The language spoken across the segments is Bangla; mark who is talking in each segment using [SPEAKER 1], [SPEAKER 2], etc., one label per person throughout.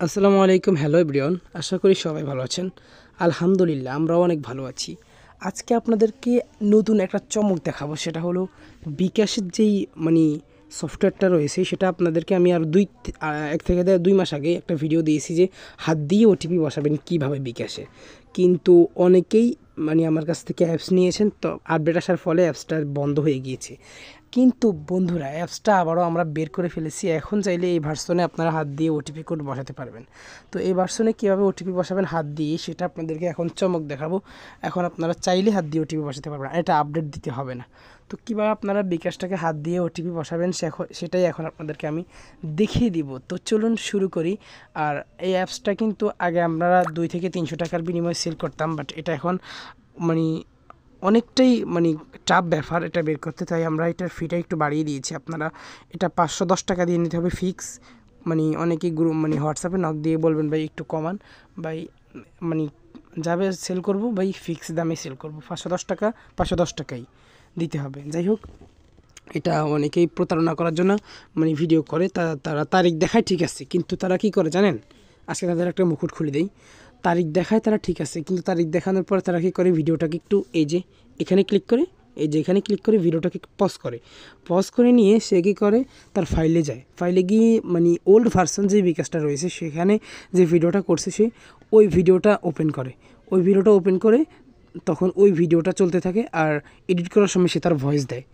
[SPEAKER 1] আসসালামু আলাইকুম। হ্যালো এভরিওয়ান, আশা করি সবাই ভালো আছেন। আলহামদুলিল্লাহ আমরাও অনেক ভালো আছি। আজকে আপনাদেরকে নতুন একটা চমক দেখাবো, সেটা হলো বিকাশের যেই মানে সফটওয়্যারটা রয়েছে সেটা আপনাদেরকে আমি আর এক থেকে 2 মাস আগে একটা ভিডিও দিয়েছি যে হাত দিয়ে ওটিপি বসাবেন কীভাবে বিকাশে। কিন্তু অনেকেই আমার কাছ থেকে অ্যাপস নিয়েছেন, তো আপডেট আসার ফলে অ্যাপসটা বন্ধ হয়ে গিয়েছে। কিন্তু বন্ধুরা, অ্যাপসটা আবারও আমরা বের করে ফেলেছি। এখন চাইলে এই ভার্সনে আপনারা হাত দিয়ে ওটিপি কোড বসাতে পারবেন। তো এই ভার্সনে কীভাবে ওটিপি বসাবেন হাত দিয়ে, সেটা আপনাদেরকে এখন চমক দেখাবো। এখন আপনারা চাইলে হাত দিয়ে ওটিপি বসাতে পারবেন, এটা আপডেট দিতে হবে না। তো কীভাবে আপনারা বিকাশটাকে হাত দিয়ে ওটিপি বসাবেন সেটাই এখন আপনাদেরকে আমি দেখিয়ে দিব। তো চলুন শুরু করি। আর এই অ্যাপসটা কিন্তু আগে আমরা 200 থেকে 300 টাকার বিনিময়ে সেল করতাম, বাট এটা এখন মানে অনেকটাই টাফ ব্যাপার এটা বের করতে, তাই আমরা এটার ফিটা একটু বাড়িয়ে দিয়েছি। আপনারা এটা 510 টাকা দিয়ে নিতে হবে ফিক্স। অনেকেই গ্রুপ হোয়াটসঅ্যাপে নক দিয়ে বলবেন ভাই একটু কমান, ভাই মানে যাবে সেল করব ভাই, ফিক্স দামে সেল করব, 510 টাকা 510 টাকাই দিতে হবে। যাই হোক, এটা অনেকেই প্রতারণা করার জন্য ভিডিও করে, তারা তারিখ দেখায় ঠিক আছে, কিন্তু তারা কি করে জানেন? আজকে তাদের একটা মুকুট খুলে দেই। তারিখ দেখায় তারা ঠিক আছে, কিন্তু তারিখ দেখানোর পরে তারা কী করে, ভিডিওটাকে একটু এখানে ক্লিক করে, এখানে ক্লিক করে ভিডিওটাকে পজ করে নিয়ে সে কী করে, তার ফাইলে যায়। ফাইলে গিয়ে ওল্ড ভার্সন যে বিকাশটা রয়েছে সেখানে যে ভিডিওটা করছে সে ওই ভিডিওটা ওপেন করে তখন ওই ভিডিওটা চলতে থাকে। আর এডিট করার সময় সে তার ভয়েস দেয়,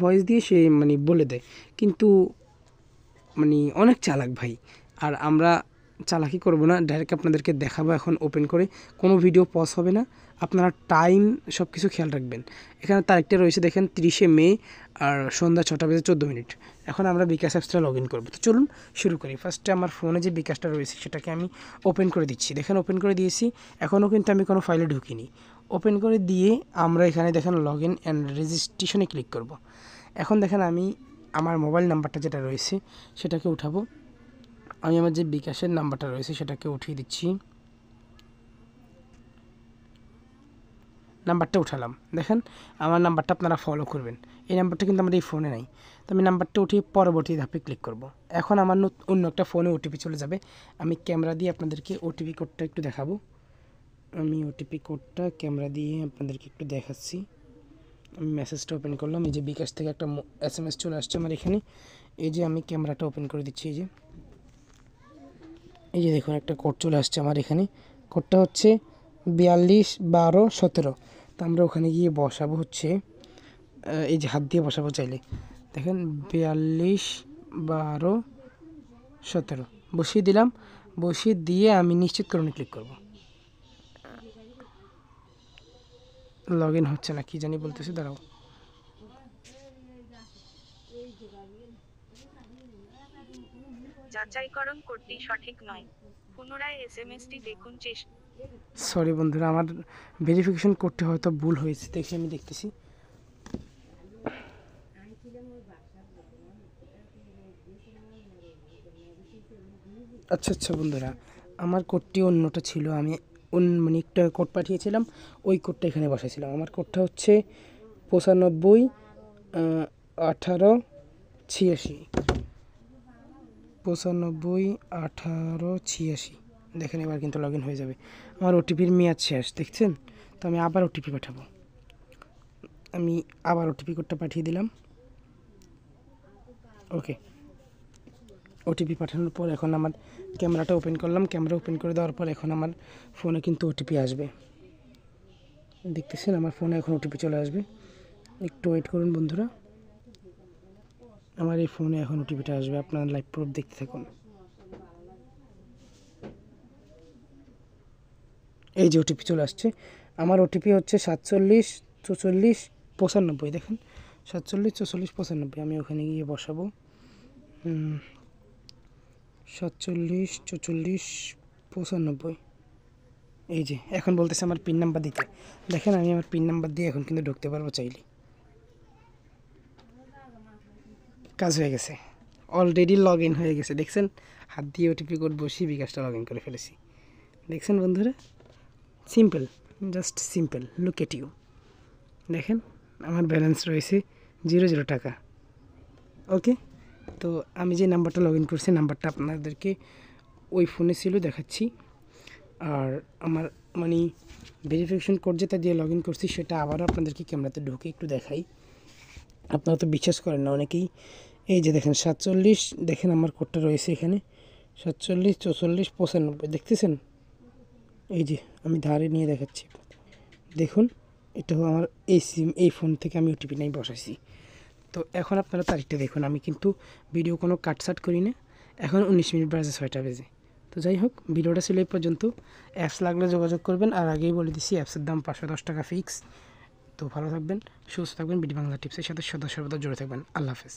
[SPEAKER 1] ভয়েস দিয়ে সে বলে দেয়। কিন্তু অনেক চালাক ভাই। আর আমরা চালাকি করব না, ডাইরেক্ট আপনাদেরকে দেখাবো। এখন ওপেন করে কোনো ভিডিও পজ হবে না, আপনারা টাইম সব কিছু খেয়াল রাখবেন। এখানে তারিখটা রয়েছে দেখেন 30শে মে আর সন্ধ্যা 6টা বেজে 14 মিনিট। এখন আমরা বিকাশ অ্যাপসটা লগ ইন করবো। তো চলুন শুরু করি। ফার্স্টে আমার ফোনে যে বিকাশটা রয়েছে সেটাকে আমি ওপেন করে দিচ্ছি। দেখেন ওপেন করে দিয়েছি, এখনও কিন্তু আমি কোনো ফাইলে ঢুকিনি। ওপেন করে দিয়ে আমরা এখানে দেখেন লগ ইন অ্যান্ড রেজিস্ট্রেশনে ক্লিক করব। এখন দেখেন আমি আমার মোবাইল নাম্বারটা যেটা রয়েছে সেটাকে উঠাবো। আমি আমার যে বিকাশের নাম্বারটা রয়েছে সেটাকে উঠিয়ে দিচ্ছি। নাম্বারটা উঠালাম, দেখেন আমার নাম্বারটা আপনারা ফলো করবেন। এই নাম্বারটা কিন্তু আমার এই ফোনে নাই, তো আমি নাম্বারটা উঠিয়ে পরবর্তী ধাপে ক্লিক করব। এখন আমার অন্য একটা ফোনে ওটিপি চলে যাবে। আমি ক্যামেরা দিয়ে আপনাদেরকে ওটিপি কোডটা একটু দেখাবো। আমি ওটিপি কোডটা ক্যামেরা দিয়ে আপনাদেরকে একটু দেখাচ্ছি। আমি মেসেজটা ওপেন করলাম, এই যে বিকাশ থেকে একটা SMS চলে আসছে আমার এখানে। এই যে আমি ক্যামেরাটা ওপেন করে দিচ্ছি, এই যে দেখুন একটা কোড চলে আসছে আমার এখানে। কোডটা হচ্ছে 421217। তো আমরা ওখানে গিয়ে বসাবো হচ্ছে, এই যে হাত দিয়ে বসাবো চাইলে, দেখেন 421217 বসিয়ে দিলাম। বসিয়ে দিয়ে আমি নিশ্চিতকরণে ক্লিক করব। লগ ইন হচ্ছে না, কি জানি বলতেছে, দাঁড়াও।
[SPEAKER 2] যাচাইকরণ কোডটি সঠিক নয়, পুনরায় এসএমএসটি দেখুন।
[SPEAKER 1] সরি বন্ধুরা, আমার ভেরিফিকেশন করতে হয়তো ভুল হয়েছে, দেখি আমি দেখতেছি। আচ্ছা বন্ধুরা, আমার কোডটি অন্যটা ছিল। আমি একটা কোড পাঠিয়েছিলাম, ওই কোডটা এখানে বসাইছিলাম। আমার কোডটা হচ্ছে 951886। 951886। দেখেন এবার কিন্তু লগ ইন হয়ে যাবে। আমার ওটিপির মেয়াদ শেষ, দেখছেন? তো আমি আবার ওটিপি পাঠাবো। আমি আবার ওটিপি কোডটা পাঠিয়ে দিলাম। ওকে, ওটিপি পাঠানোর পর এখন আমার ক্যামেরাটা ওপেন করলাম। ক্যামেরা ওপেন করে দেওয়ার পর এখন আমার ফোনে কিন্তু ওটিপি আসবে, দেখতেছেন আমার ফোনে এখন ওটিপি চলে আসবে। একটু ওয়েট করুন বন্ধুরা, আমার এই ফোনে এখন ওটিপিটা আসবে। আপনারা লাইভ প্রুফ দেখতে থাকুন। এই যে ওটিপি চলে আসছে। আমার ওটিপি হচ্ছে 474495। দেখেন 474495। আমি ওখানে গিয়ে বসাবো 474495। এই যে এখন বলতেছে আমার পিন নাম্বার দিতে। দেখেন আমি আমার পিন নাম্বার দিয়ে এখন কিন্তু ঢুকতে পারবো চাইলে। কাজ হয়ে গেছে, অলরেডি লগ ইন হয়ে গেছে। দেখছেন, হাত দিয়ে ওটিপি কোড বসিয়ে বিকাশটা লগ ইন করে ফেলেছি। দেখছেন বন্ধুরা, simple, just simple. Look at you. দেখেন আমার ব্যালেন্স রয়েছে 00 টাকা। ওকে, তো আমি যে নাম্বারটা লগ ইন করছি নাম্বারটা আপনাদেরকে ওই ফোনে ছিল দেখাচ্ছি। আর আমার মানে ভেরিফিকেশন কোড যেটা দিয়ে লগ ইন করছি সেটা আবারও আপনাদেরকে ক্যামেরাতে ঢুকে একটু দেখাই। আপনারা তো বিশ্বাস করেন না অনেকেই। এই যে দেখেন 47, দেখেন আমার কোডটা রয়েছে এখানে 47 44 95, দেখতেছেন? এই যে আমি ধারে নিয়ে দেখাচ্ছি, দেখুন এটা আমার এই ফোন থেকে আমি ওটিপি নাই বসাইছি। তো এখন আপনারা তারিখটা দেখুন, আমি কিন্তু ভিডিও কোনো কাটসাট করি না। এখন 19 মিনিট বাজে 6টা বেজে। তো যাই হোক, ভিডিওটা ছিল এই পর্যন্ত। অ্যাপস লাগলে যোগাযোগ করবেন, আর আগেই বলে দিচ্ছি অ্যাপসের দাম 510 টাকা ফিক্স। তো ভালো থাকবেন, সুস্থ থাকবেন, বিডি বাংলা টিপসের সাথে সদা সর্বদা জুড়ে থাকবেন। আল্লাহ হাফেজ।